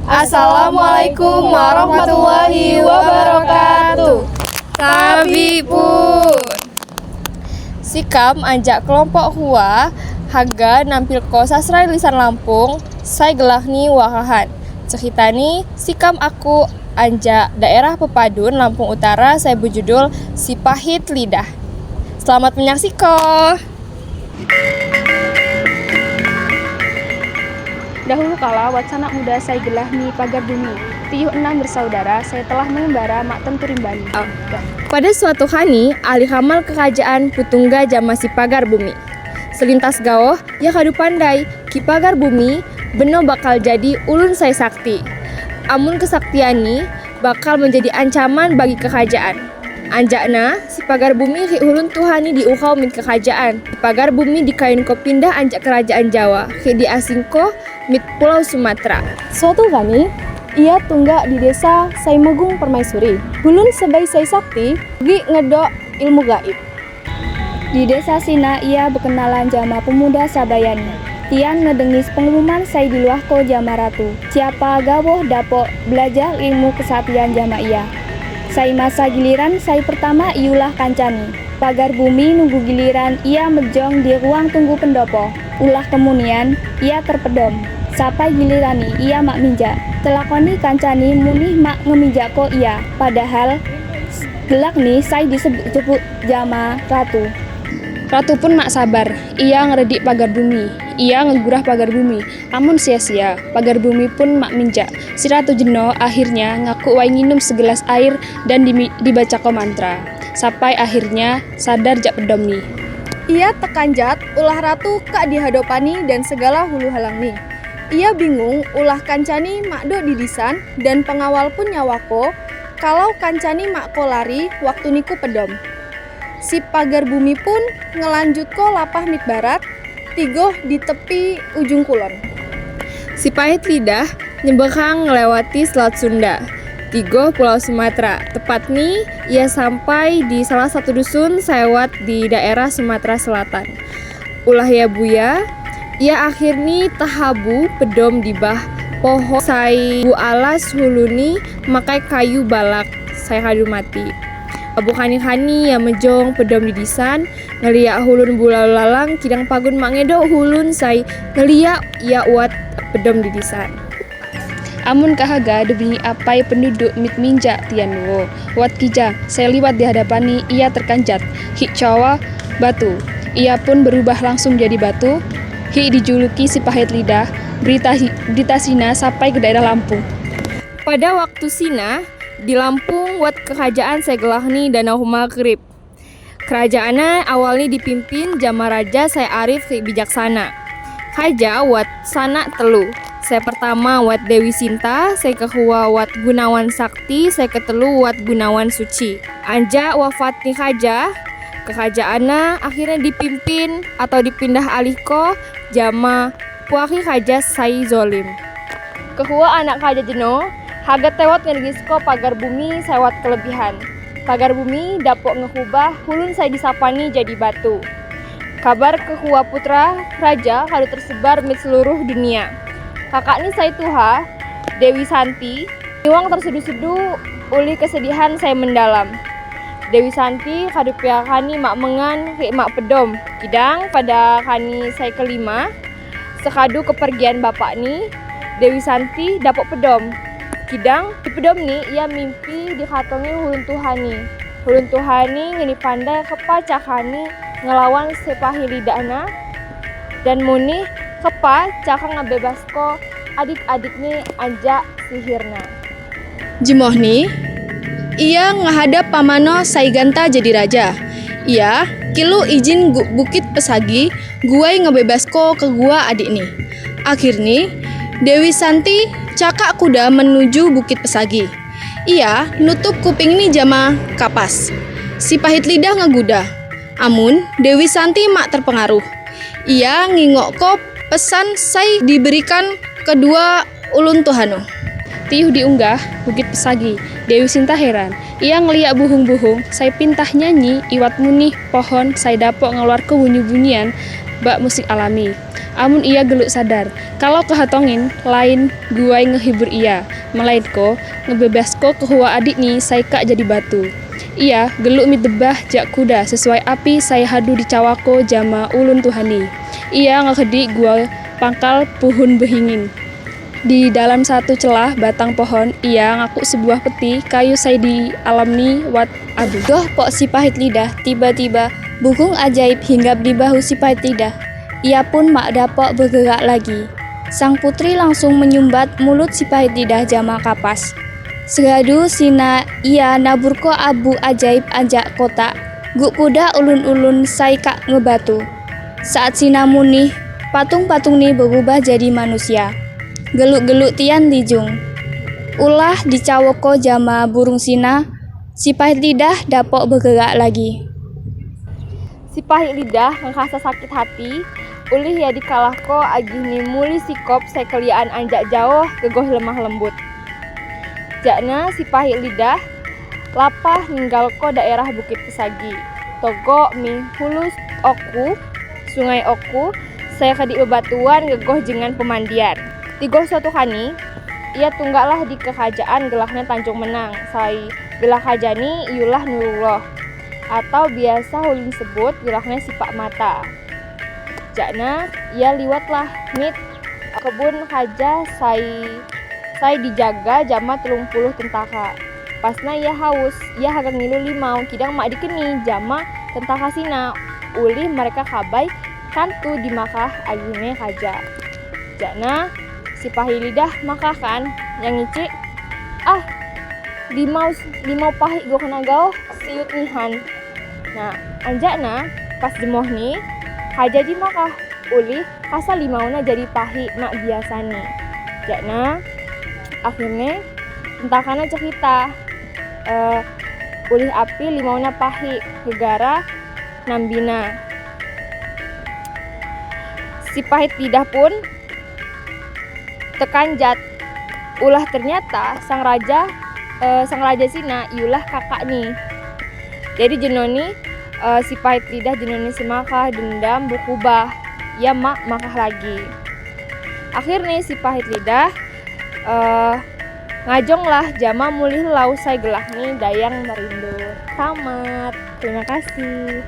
Assalamualaikum warahmatullahi wabarakatuh. Sabipun. Sikam ajak kelompok hua haga nampil ko sastra lisan Lampung saya gelahni wakahan. Cekitani sikam aku anjak daerah Pepadun Lampung Utara saya berjudul Si Pahit Lidah. Selamat menyaksikan. Dahulu kala, Watsanak muda saya gelahni pagar bumi. 76 bersaudara, saya telah mengembara mak tentu rimbani. Pada suatu hari, ahli kamal kerajaan Putungga jamasi pagar bumi. Selintas gaoh, ya kadu pandai, ki pagar bumi, beno bakal jadi ulun saya sakti. Amun kesaktiani, bakal menjadi ancaman bagi kerajaan. Anjakna, si pagar bumi ki ulun tuhani diukau min kerajaan. Pagar bumi dikain ko pindah anjak kerajaan Jawa, ki diasingko mit Pulau Sumatera. Suatu kali, ia tunggak di desa Saimegung Permaisuri. Hulun sebagai Sai Sakti, gi ngedok ilmu gaib. Di desa Sina, ia berkenalan jama pemuda Sabayani. Tian ngedengis pengumuman Sai di luah ko jama ratu. Siapa gawoh dapok belajar ilmu kesatian jama ia. Sai masa giliran Sai pertama iulah kancani. Pagar bumi nunggu giliran ia mejong di ruang tunggu pendopo. Ulah kemunian ia terpedom. Sampai gilirani ia mak minjak. Telakoni kancani munih mak ngemijak ko ia. Padahal gelak nih Sai disebut jama ratu. Ratu pun mak sabar. Ia ngeredik pagar bumi. Ia ngegurah pagar bumi. Amun sia-sia, pagar bumi pun mak minjak. Si ratu jeno akhirnya ngaku wai nginum segelas air dan dibaca ko mantra. Sampai akhirnya sadar jak pedom nih. Ia tekanjat ulah ratu kak dihadopani dan segala hulu halang nih. Ia bingung ulah kancani makdo didisan dan pengawal pun nyawako kalau kancani makko lari waktu niku pedom. Si pagar bumi pun ngelanjut ko lapah mit barat, tigoh di tepi ujung kulon. Si Pahit Lidah nyeberang ngelewati Selat Sunda, tigoh Pulau Sumatera. Tepat nih ia sampai di salah satu dusun sewat di daerah Sumatera Selatan. Ulah ya buya, ia akhirnya tahabu pedom di bah pohon sai bu alas huluni makai kayu balak saya kadu mati. Abu kani-kani yang mejong pedom di disan ngeliak hulun bulau lalang kidang pagun mangedo hulun sai ngeliak ia uat pedom di disan. Amun kahaga debini apai penduduk mit minjak tianwo. Wat kijang, saya liwat di hadapani ia terkanjat. Hik cawa batu. Ia pun berubah langsung jadi batu. Hik dijuluki Si Pahit Lidah. Berita Sina sampai ke daerah Lampung. Pada waktu Sina di Lampung wat kerajaan Segelahni Danau Maghrib. Kerajaannya awalnya dipimpin jama raja saya Arif Bijaksana. Kaja wat sana telu. Saya pertama wat Dewi Sinta, saya kedua wat Gunawan Sakti, saya ketelu wat Gunawan Suci. Anja wafat nih kaja, kerajaannya akhirnya dipimpin atau dipindah alihko jama puaki kaja Sai Zolim. Kedua anak kaja jeno, haga tewat ngergisko pagar bumi sewat kelebihan. Pagar bumi dapok ngehubah hulun saya disapani jadi batu. Kabar kedua putra raja kadu tersebar di seluruh dunia. Kakak ini saya Tuha, Dewi Santi, niwang terseduh-seduh uli kesedihan saya mendalam. Dewi Santi kadu piakani mak mengan ke mak pedom. Kidang pada kani saya kelima, sekadu kepergian bapak ni, Dewi Santi dapok pedom. Kidang di pedom ni ia mimpi dikatongi hulun Tuhani. Hulun Tuhani ngini pandai kepacakani ngelawan Si Pahit Lidahna dan muni kepa cakang ngebebasko adik-adiknya anjak sihirna. Jemoh nih, ia ngehadap pamano Saiganta jadi raja. Ia kilu izin Bukit Pesagi, guai ngebebasko ke gua adik nih. Akhirnya Dewi Santi cakak kuda menuju Bukit Pesagi. Ia nutup kuping nih jama kapas. Si Pahit Lidah ngeguda. Amun Dewi Santi mak terpengaruh. Ia ngingok kop pesan Sai diberikan kedua ulun Tuhano. Tiuh diunggah Bukit Pesagi. Dewi Sinta heran. Ia ngeliat buhung-buhung, Sai pintah nyanyi, iwat munih pohon, Sai dapok ngeluar ke bunyi-bunyian. bak musik alami. Amun ia geluk sadar, kalau kehatongin lain guai ngehibur ia, melainko ngebebasko kehuwa adik ni saika jadi batu. Ia geluk mi debah jak kuda sesuai api saya hadu dicawako jama ulun tuhani. Ia ngekedi gua pangkal puhun behingin. Di dalam satu celah batang pohon, ia ngaku sebuah peti kayu saya di alam ni wat abu. Doh pok si pahit lidah, tiba-tiba bukung ajaib hinggap di bahu si pahit lidah. Ia pun mak dapok bergerak lagi. Sang putri langsung menyumbat mulut si pahit lidah jama kapas. Segadu sina ia naburko abu ajaib anjak kotak. Guk kuda ulun-ulun saika ngebatu. Saat sina munih, patung-patung ni berubah jadi manusia. Geluk-geluk tian lijung. Ulah dicawoko jama burung sina, si pahit lidah dapok bergerak lagi. Si pahit lidah ngekasa sakit hati, ulih ya dikalahko agih ni muli sikop sekeliaan anjak jauh gegoh lemah lembut. Jakna si pahit lidah lapah ninggalko daerah Bukit Pesagi. Togo mi hulus oku, sungai oku, saya kedi bebatuan gegoh jengan pemandian. Tigoh suatu kani, ia tunggaklah di kekajaan gelahnya Tanjung Menang, sai gelah kajani iulah Nurullah, atau biasa ulun sebut gelahnya Sipak Mata. Jakna ia liwatlah mit kebun kaja sai dijaga jama 30 tentaka. Pasna ia haus, ia hagang ngilu limau kidang mak dikeni jama tentaka sina. Ulih mereka kabai kantu di makah agine kaja. Jakna si pahit lidah makah kan yang ngicik limau pahit go kena gauh siut nihan. Nah, anjakna pas jemoh ni haja di makah ulih kasa limauna jadi pahit mak biasa ni. Jakna akhirnya entakana cerita ulih api limauna pahit gegara nambina. Si pahit lidah pun tekanjat. Ulah ternyata sang raja sina iulah kakak nih. Jadi jenoni si pahit lidah jenoni semakah dendam bukubah. Ya mak makah lagi. Akhirnya si pahit lidah ngajonglah jama mulih lausai gelah nih dayang merindu. Tamat. Terima kasih.